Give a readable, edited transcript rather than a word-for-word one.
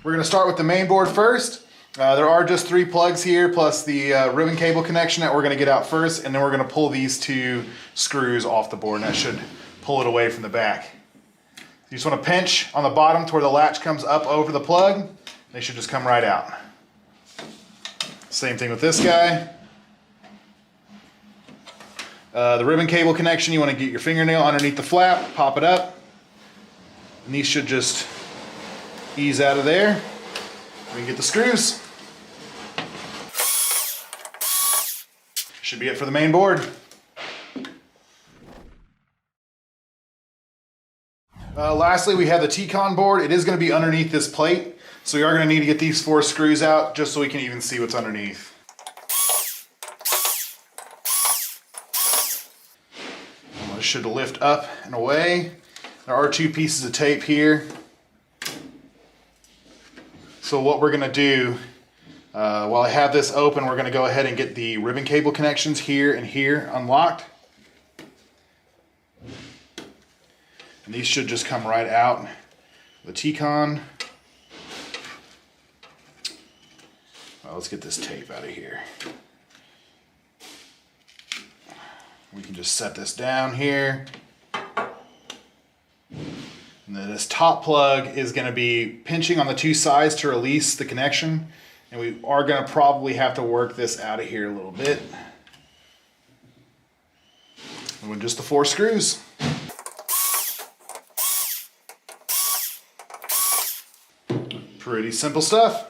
We're going to start with the main board first. There are just 3 plugs here plus the ribbon cable connection that we're going to get out first, and then we're going to pull these 2 screws off the board, and that should pull it away from the back. You just want to pinch on the bottom to where the latch comes up over the plug. They should just come right out. Same thing with this guy. The ribbon cable connection, you want to get your fingernail underneath the flap, pop it up, and these should just ease out of there. We can get the screws. Should be it for the main board. Lastly, we have the T-con board. It is going to be underneath this plate, so we are going to need to get these 4 screws out just so we can even see what's underneath. It should lift up and away. There are 2 pieces of tape here. So what we're going to do, while I have this open, we're going to go ahead and get the ribbon cable connections here and here unlocked. And these should just come right out. The T-con. Well, let's get this tape out of here. We can just set this down here. And then this top plug is going to be pinching on the 2 sides to release the connection. And we are going to probably have to work this out of here a little bit. And with just the 4 screws. Pretty simple stuff.